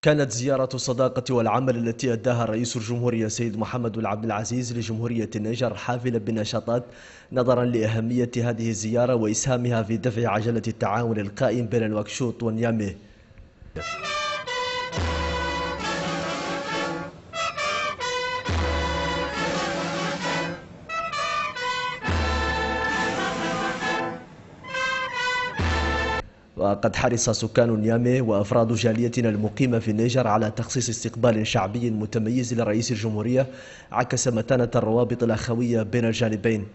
كانت زيارة الصداقة والعمل التي أداها رئيس الجمهورية سيد محمد بن عبد العزيز لجمهورية النيجر حافلة بالنشاطات نظرا لأهمية هذه الزيارة وإسهامها في دفع عجلة التعاون القائم بين نواكشوط ونيامي. وقد حرص سكان نيامي وأفراد جاليتنا المقيمة في النيجر على تخصيص استقبال شعبي متميز لرئيس الجمهورية عكس متانة الروابط الأخوية بين الجانبين.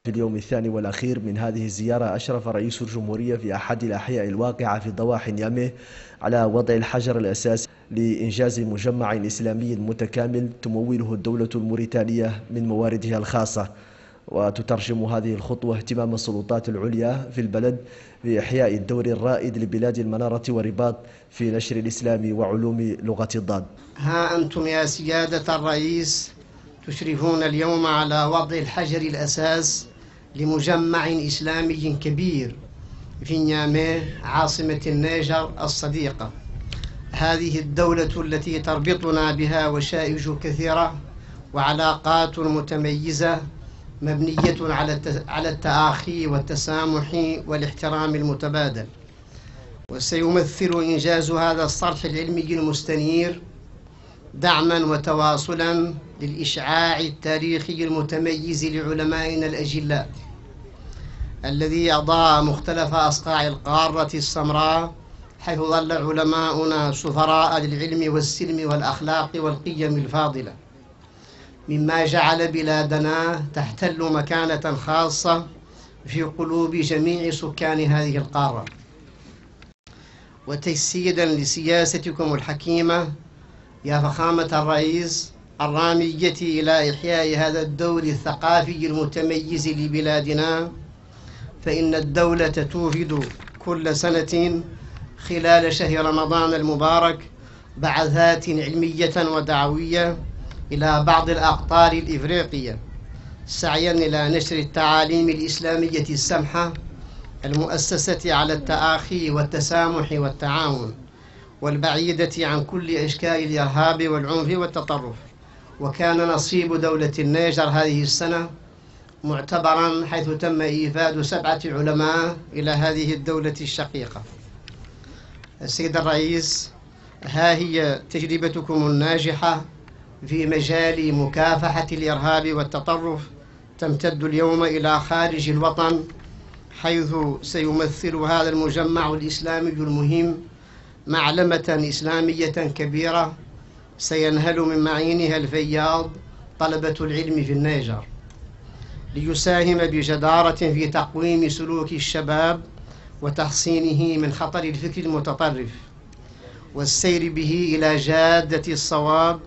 في اليوم الثاني والأخير من هذه الزيارة أشرف رئيس الجمهورية في أحد الأحياء الواقعة في ضواحي نيامي على وضع الحجر الأساسي لإنجاز مجمع إسلامي متكامل تموله الدولة الموريتانية من مواردها الخاصة. وتترجم هذه الخطوة اهتمام السلطات العليا في البلد بإحياء الدور الرائد لبلاد المنارة والرباط في نشر الإسلام وعلوم لغة الضاد. ها أنتم يا سيادة الرئيس تشرفون اليوم على وضع الحجر الأساس لمجمع إسلامي كبير في نيامي عاصمة النيجر الصديقة. هذه الدولة التي تربطنا بها وشائج كثيرة وعلاقات متميزة مبنية على التآخي والتسامح والاحترام المتبادل. وسيمثل إنجاز هذا الصرح العلمي المستنير دعما وتواصلا للإشعاع التاريخي المتميز لعلمائنا الأجلاء الذي أضاء مختلف أصقاع القارة السمراء، حيث ظل علماؤنا سفراء للعلم والسلم والأخلاق والقيم الفاضلة، مما جعل بلادنا تحتل مكانة خاصة في قلوب جميع سكان هذه القارة. وتجسيدا لسياستكم الحكيمة يا فخامة الرئيس الرامية إلى إحياء هذا الدور الثقافي المتميز لبلادنا، فإن الدولة توفد كل سنة خلال شهر رمضان المبارك بعثات علمية ودعوية إلى بعض الأقطار الإفريقية سعيا إلى نشر التعاليم الإسلامية السمحة المؤسسة على التآخي والتسامح والتعاون والبعيدة عن كل أشكال الإرهاب والعنف والتطرف. وكان نصيب دولة النيجر هذه السنة معتبرا، حيث تم إيفاد 7 علماء إلى هذه الدولة الشقيقة. السيد الرئيس، ها هي تجربتكم الناجحة في مجال مكافحة الإرهاب والتطرف تمتد اليوم إلى خارج الوطن، حيث سيمثل هذا المجمع الإسلامي المهم معلمة إسلامية كبيرة سينهل من معينها الفياض طلبة العلم في النيجر، ليساهم بجدارة في تقويم سلوك الشباب وتحصينه من خطر الفكر المتطرف والسير به إلى جادة الصواب،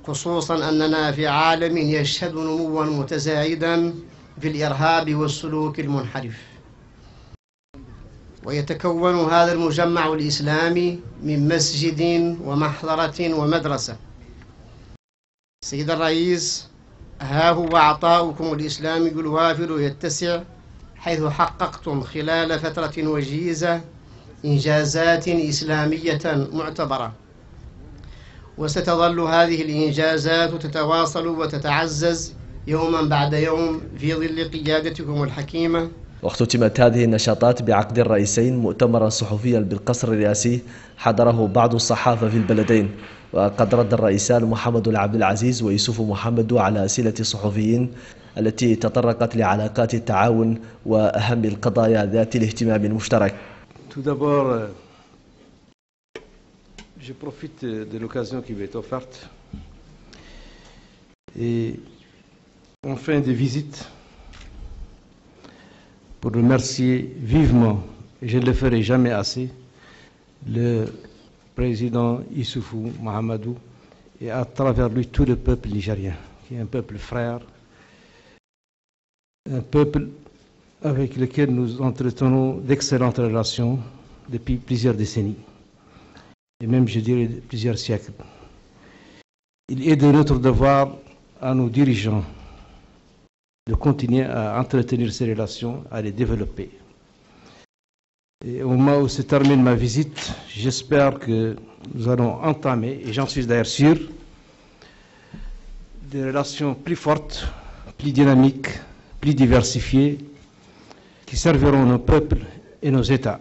خصوصا أننا في عالم يشهد نموا متزايدا في الإرهاب والسلوك المنحرف. ويتكون هذا المجمع الإسلامي من مسجد ومحضرة ومدرسة. سيد الرئيس، ها هو عطاؤكم الإسلامي الوافر يتسع، حيث حققتم خلال فترة وجيزة إنجازات إسلامية معتبرة، وستظل هذه الإنجازات تتواصل وتتعزز يوما بعد يوم في ظل قيادتكم الحكيمة. واختتمت هذه النشاطات بعقد الرئيسين مؤتمرا صحفيا بالقصر الرئاسي حضره بعض الصحافة في البلدين، وقد رد الرئيسان محمد العبد العزيز ويوسف محمد على أسئلة الصحفيين التي تطرقت لعلاقات التعاون وأهم القضايا ذات الاهتمام المشترك. Tout d'abord, je profite de l'occasion qui m'est offerte et en fin de visite pour remercier vivement, et je ne le ferai jamais assez, le président Issoufou Mahamadou et à travers lui tout le peuple nigérien, qui est un peuple frère, un peuple avec lequel nous entretenons d'excellentes relations depuis plusieurs décennies, et même je dirais plusieurs siècles. Il est de notre devoir à nos dirigeants de continuer à entretenir ces relations, à les développer. Et au moment où se termine ma visite, j'espère que nous allons entamer, et j'en suis d'ailleurs sûr, des relations plus fortes, plus dynamiques, plus diversifiées, qui serviront nos peuples et nos États.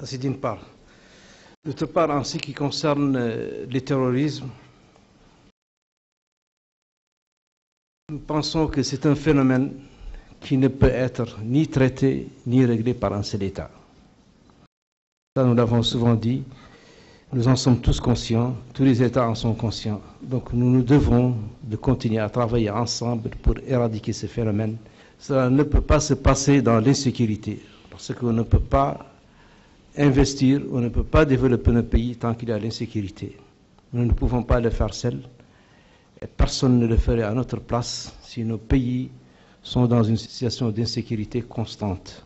Ça, c'est d'une part. D'autre part, en ce qui concerne le terrorisme, nous pensons que c'est un phénomène qui ne peut être ni traité ni réglé par un seul État. Ça, nous l'avons souvent dit, nous en sommes tous conscients, tous les États en sont conscients. Donc nous devons de continuer à travailler ensemble pour éradiquer ce phénomène. Ça ne peut pas se passer dans l'insécurité, parce qu'on ne peut pas investir, on ne peut pas développer nos pays tant qu'il y a l'insécurité. Nous ne pouvons pas le faire seuls. Et personne ne le ferait à notre place si nos pays sont dans une situation d'insécurité constante.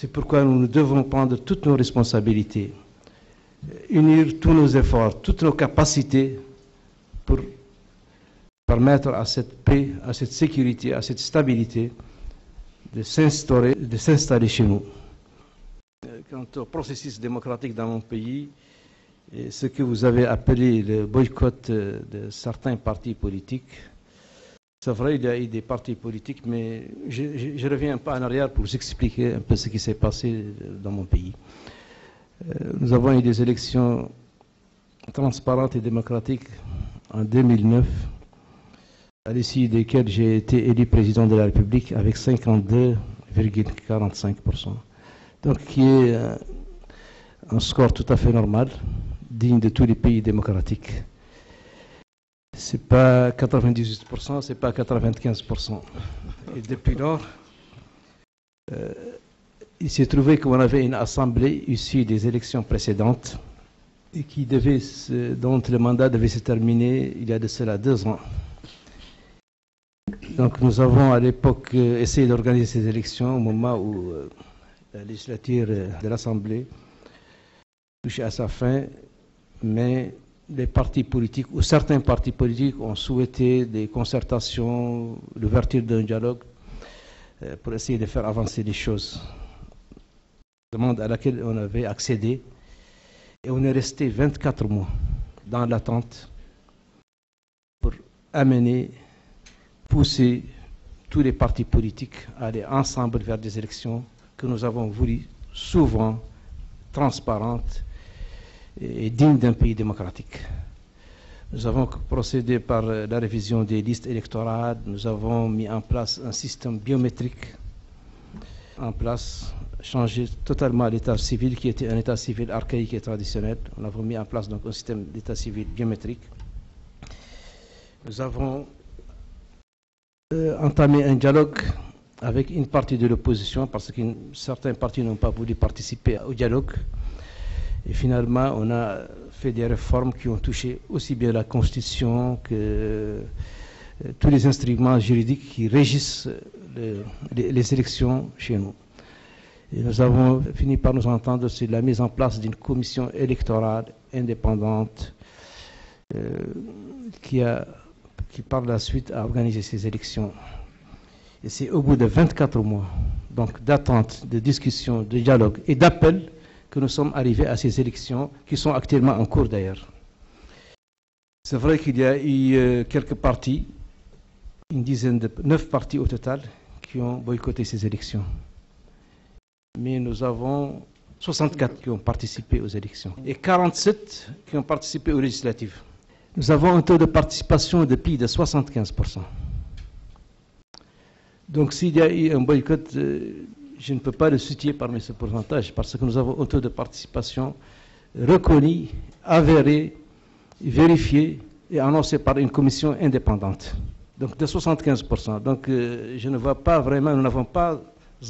C'est pourquoi nous devons prendre toutes nos responsabilités, unir tous nos efforts, toutes nos capacités pour permettre à cette paix, à cette sécurité, à cette stabilité de s'installer chez nous. Quant au processus démocratique dans mon pays, et ce que vous avez appelé le boycott de certains partis politiques, c'est vrai, il y a eu des partis politiques, mais je reviens un peu en arrière pour vous expliquer un peu ce qui s'est passé dans mon pays. Nous avons eu des élections transparentes et démocratiques en 2009, à l'issue desquelles j'ai été élu président de la République avec 52,45%. Donc qui est un score tout à fait normal, digne de tous les pays démocratiques. C'est pas 98%, c'est pas 95%. Et depuis lors, il s'est trouvé qu'on avait une assemblée issue des élections précédentes et dont le mandat devait se terminer il y a de cela 2 ans. Donc nous avons à l'époque essayé d'organiser ces élections au moment où la législature de l'Assemblée touchait à sa fin, mais les partis politiques ou certains partis politiques ont souhaité des concertations, l'ouverture d'un dialogue pour essayer de faire avancer les choses. Demande à laquelle on avait accédé et on est resté 24 mois dans l'attente pour pousser tous les partis politiques à aller ensemble vers des élections que nous avons voulu souvent transparentes et dignes d'un pays démocratique. Nous avons procédé par la révision des listes électorales, nous avons mis en place un système biométrique changé totalement l'état civil qui était un état civil archaïque et traditionnel. Nous avons mis en place donc un système d'état civil biométrique. Nous avons entamé un dialogue avec une partie de l'opposition parce que certains partis n'ont pas voulu participer au dialogue. Et finalement, on a fait des réformes qui ont touché aussi bien la Constitution que tous les instruments juridiques qui régissent les élections chez nous. Et nous avons fini par nous entendre sur la mise en place d'une commission électorale indépendante qui par la suite a organisé ces élections. Et c'est au bout de 24 mois, donc d'attente, de discussion, de dialogue et d'appel que nous sommes arrivés à ces élections qui sont actuellement en cours d'ailleurs. C'est vrai qu'il y a eu quelques partis, 9 partis au total, qui ont boycotté ces élections. Mais nous avons 64 qui ont participé aux élections et 47 qui ont participé aux législatives. Nous avons un taux de participation de plus de 75%. Donc s'il y a eu un boycott, je ne peux pas le situer parmi ce pourcentage parce que nous avons un taux de participation reconnu, avéré, vérifié et annoncé par une commission indépendante. Donc de 75%. Donc je ne vois pas vraiment, nous n'avons pas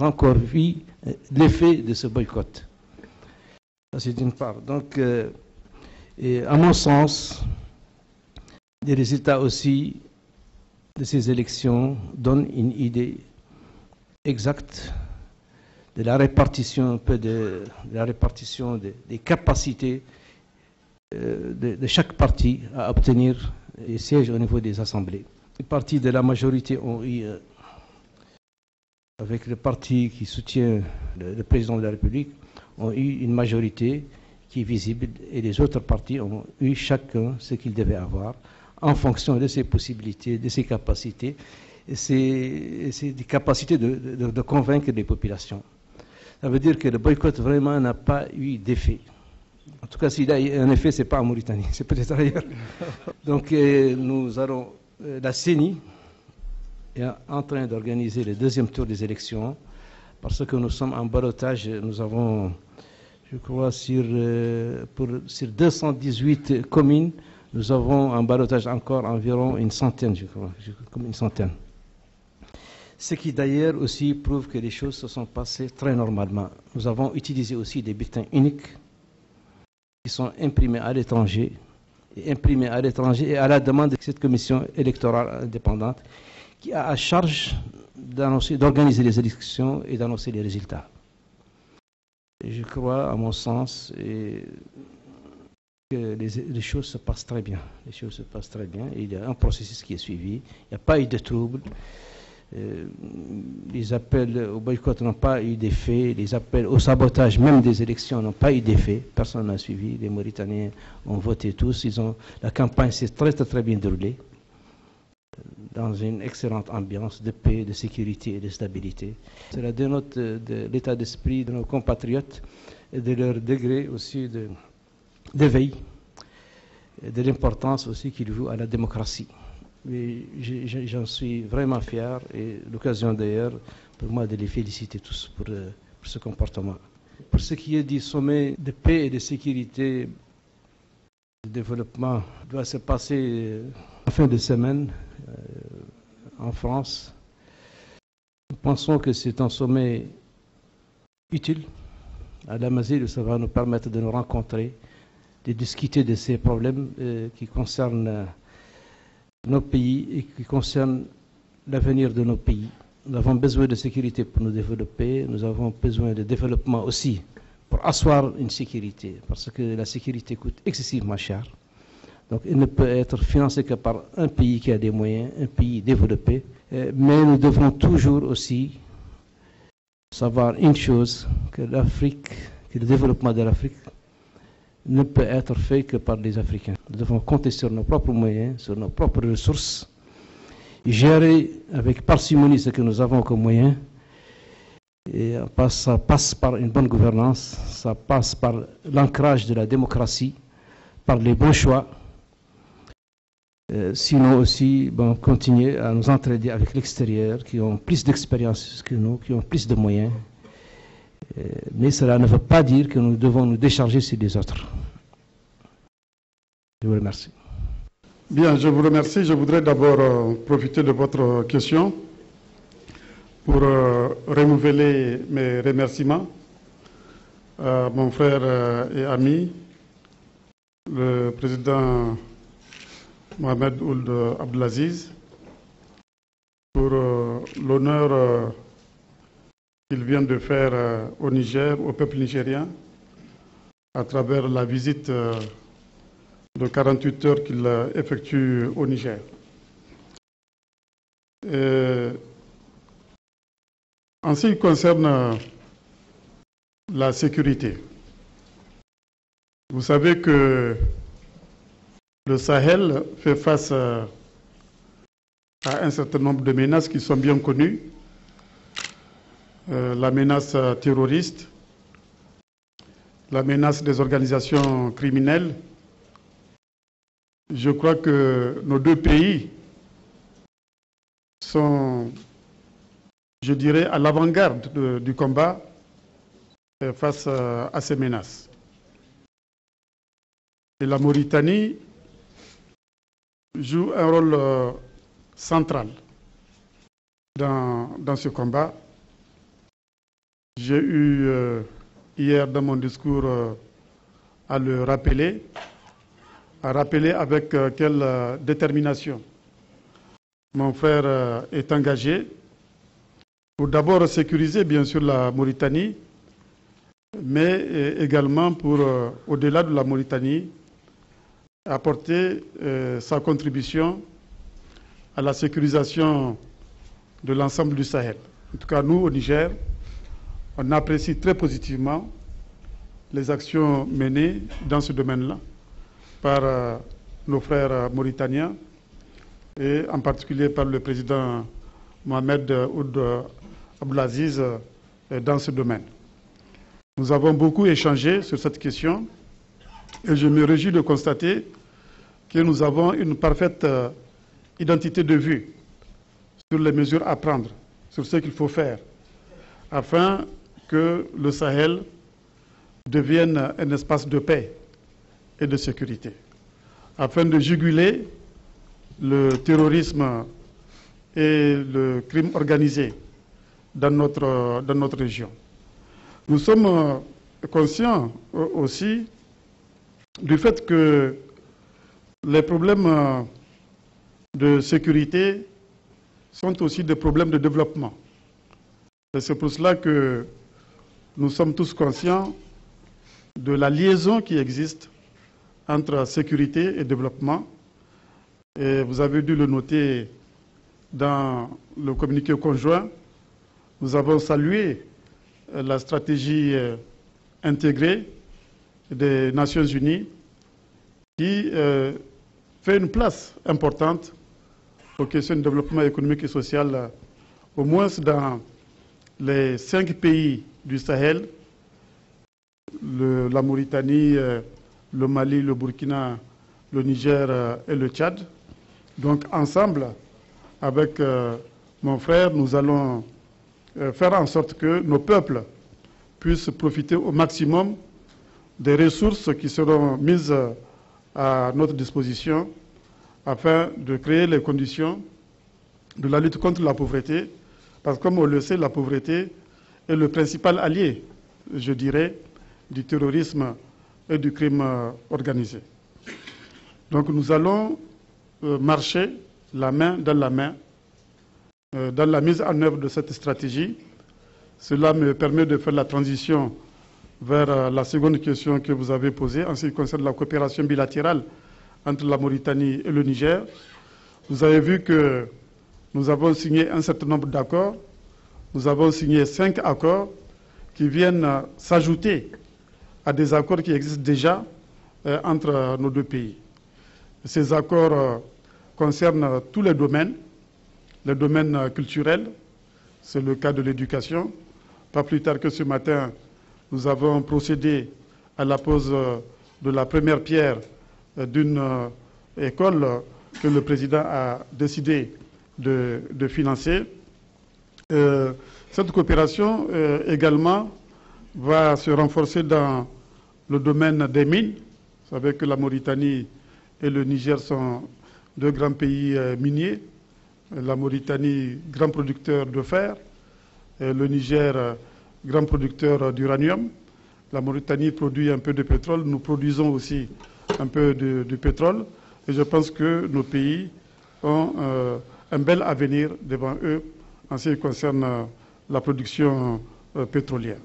encore vu l'effet de ce boycott. Ça c'est d'une part. Donc à mon sens, les résultats aussi de ces élections donnent une idée exacte de la répartition des capacités de chaque parti à obtenir des sièges au niveau des assemblées. Les partis de la majorité ont eu, avec le parti qui soutient le président de la République, ont eu une majorité qui est visible et les autres partis ont eu chacun ce qu'ils devaient avoir en fonction de ses possibilités, de ses capacités et ses capacités de convaincre les populations. Ça veut dire que le boycott vraiment n'a pas eu d'effet. En tout cas, s'il a eu un effet, ce n'est pas en Mauritanie, c'est peut-être ailleurs. Donc la CENI est en train d'organiser le 2e tour des élections parce que nous sommes en ballotage. Nous avons, je crois, sur 218 communes, nous avons en ballotage encore environ une centaine, je crois, comme une centaine. Ce qui d'ailleurs aussi prouve que les choses se sont passées très normalement. Nous avons utilisé aussi des bulletins uniques qui sont imprimés à l'étranger et à la demande de cette commission électorale indépendante qui a à charge d'organiser les élections et d'annoncer les résultats. Et je crois, à mon sens, que les choses se passent très bien. Les choses se passent très bien. Et il y a un processus qui est suivi. Il n'y a pas eu de troubles. Les appels au boycott n'ont pas eu d'effet. Les appels au sabotage, même des élections, n'ont pas eu d'effet. Personne n'a suivi. Les Mauritaniens ont voté tous. La campagne s'est très, très, très bien déroulée dans une excellente ambiance de paix, de sécurité et de stabilité. Cela dénote de l'état d'esprit de nos compatriotes et de leur degré aussi d'éveil, de l'importance aussi qu'ils jouent à la démocratie. Mais j'en suis vraiment fier et l'occasion d'ailleurs pour moi de les féliciter tous pour ce comportement. Pour ce qui est du sommet de paix et de sécurité, le développement doit se passer en fin de semaine en France. Nous pensons que c'est un sommet utile à l'Amazigh, ça va nous permettre de nous rencontrer, de discuter de ces problèmes qui concernent nos pays et qui concernent l'avenir de nos pays. Nous avons besoin de sécurité pour nous développer, nous avons besoin de développement aussi pour asseoir une sécurité, parce que la sécurité coûte excessivement cher. Donc il ne peut être financé que par un pays qui a des moyens, un pays développé. Mais nous devons toujours aussi savoir une chose, que l'Afrique, que le développement de l'Afrique ne peut être fait que par les Africains. Nous devons compter sur nos propres moyens, sur nos propres ressources, gérer avec parcimonie ce que nous avons comme moyens. Et ça passe par une bonne gouvernance, ça passe par l'ancrage de la démocratie, par les bons choix. Sinon aussi, continuer à nous entraider avec l'extérieur, qui ont plus d'expérience que nous, qui ont plus de moyens. Mais cela ne veut pas dire que nous devons nous décharger sur les autres. Je vous remercie. Bien, je vous remercie. Je voudrais d'abord profiter de votre question pour renouveler mes remerciements à mon frère et ami, le président Mohamed Ould Abdelaziz, pour l'honneur qu'il vient de faire au Niger, au peuple nigérien, à travers la visite de 48 heures qu'il effectue au Niger. En ce qui concerne la sécurité, vous savez que le Sahel fait face à un certain nombre de menaces qui sont bien connues. La menace terroriste, la menace des organisations criminelles. Je crois que nos deux pays sont, je dirais, à l'avant-garde du combat face à ces menaces. Et la Mauritanie joue un rôle central dans ce combat. J'ai eu hier dans mon discours à le rappeler, avec quelle détermination mon frère est engagé pour d'abord sécuriser bien sûr la Mauritanie, mais également pour, au-delà de la Mauritanie, apporter sa contribution à la sécurisation de l'ensemble du Sahel. En tout cas, nous, au Niger, on apprécie très positivement les actions menées dans ce domaine-là par nos frères mauritaniens et en particulier par le président Mohamed Ould Abdelaziz dans ce domaine. Nous avons beaucoup échangé sur cette question et je me réjouis de constater que nous avons une parfaite identité de vue sur les mesures à prendre, sur ce qu'il faut faire, afin que le Sahel devienne un espace de paix et de sécurité, afin de juguler le terrorisme et le crime organisé dans notre région. Nous sommes conscients aussi du fait que les problèmes de sécurité sont aussi des problèmes de développement. Et c'est pour cela que nous sommes tous conscients de la liaison qui existe entre sécurité et développement. Et vous avez dû le noter dans le communiqué conjoint. Nous avons salué la stratégie intégrée des Nations Unies qui fait une place importante aux questions de développement économique et social, au moins dans les 5 pays du Sahel, la Mauritanie, le Mali, le Burkina, le Niger et le Tchad. Donc ensemble, avec mon frère, nous allons faire en sorte que nos peuples puissent profiter au maximum des ressources qui seront mises à notre disposition afin de créer les conditions de la lutte contre la pauvreté. Parce que comme on le sait, la pauvreté est le principal allié je dirais, du terrorisme et du crime organisé. Donc nous allons marcher la main dans la mise en œuvre de cette stratégie. Cela me permet de faire la transition vers la seconde question que vous avez posée en ce qui concerne la coopération bilatérale entre la Mauritanie et le Niger. Vous avez vu que nous avons signé un certain nombre d'accords. Nous avons signé 5 accords qui viennent s'ajouter à des accords qui existent déjà entre nos deux pays. Ces accords concernent tous les domaines culturels, c'est le cas de l'éducation. Pas plus tard que ce matin, nous avons procédé à la pose de la première pierre d'une école que le président a décidé de financer. Cette coopération également va se renforcer dans le domaine des mines. Vous savez que la Mauritanie et le Niger sont deux grands pays miniers. La Mauritanie, grand producteur de fer, et le Niger, grand producteur d'uranium. La Mauritanie produit un peu de pétrole, nous produisons aussi un peu de pétrole. Et je pense que nos pays ont un bel avenir devant eux en ce qui concerne la production pétrolière.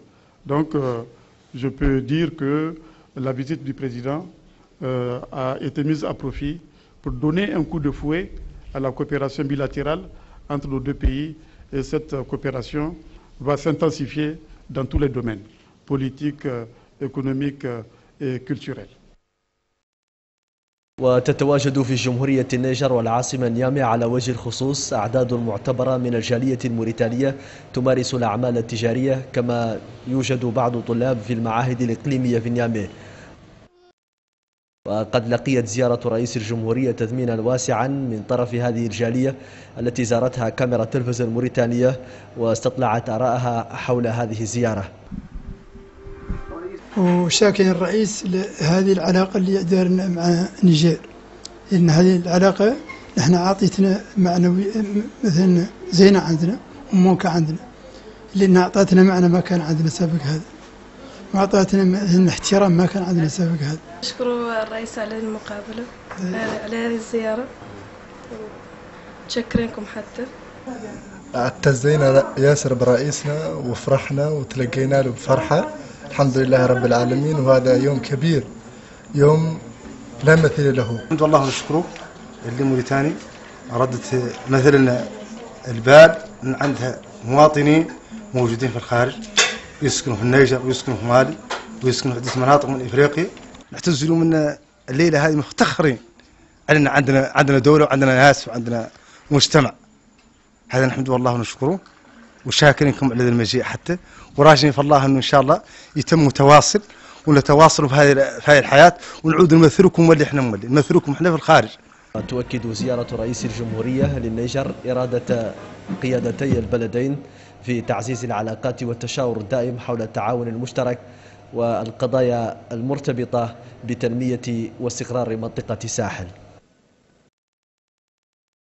Donc, je peux dire que la visite du président a été mise à profit pour donner un coup de fouet à la coopération bilatérale entre nos deux pays. Et cette coopération va s'intensifier dans tous les domaines, politiques, économiques et culturels. وتتواجد في جمهورية النيجر والعاصمة نيامي على وجه الخصوص أعداد معتبرة من الجالية الموريتانية تمارس الأعمال التجارية، كما يوجد بعض طلاب في المعاهد الإقليمية في نيامي. وقد لقيت زيارة رئيس الجمهورية تثمينا واسعا من طرف هذه الجالية التي زارتها كاميرا التلفزيون الموريتانية واستطلعت آراءها حول هذه الزيارة. وشاكر الرئيس لهذه العلاقة اللي دارنا مع نيجير، لأن هذه العلاقة نحن عطيتنا معنوي مثلا زينة عندنا وموقع عندنا، لأن أعطتنا معنى ما كان عندنا سابق هذا، وأعطتنا مثلا احترام ما كان عندنا سابق هذا. أشكر الرئيس على المقابلة على هذه الزيارة، متشكرينكم حتى. اعتزينا ياسر برئيسنا وفرحنا وتلقينا له بفرحة، الحمد لله رب العالمين، وهذا يوم كبير، يوم لا مثيل له. الحمد لله ونشكره اللي موريتاني ردت مثلنا البال ان عندها مواطنين موجودين في الخارج يسكنوا في النيجر ويسكنوا في مالي ويسكنوا في عدة مناطق من افريقيا. نعتزلوا من الليله هذه مفتخرين ان عندنا دوله وعندنا ناس وعندنا مجتمع. هذا نحمد الله ونشكره وشاكرينكم على هذا المجيء حتى، وراجين في الله انه ان شاء الله يتم تواصل ونتواصلوا في هذه الحياه ونعود نمثلكم واللي احنا نمثلكم احنا في الخارج. تؤكد زيارة رئيس الجمهورية للنيجر إرادة قيادتي البلدين في تعزيز العلاقات والتشاور الدائم حول التعاون المشترك والقضايا المرتبطة بتنمية واستقرار منطقة الساحل.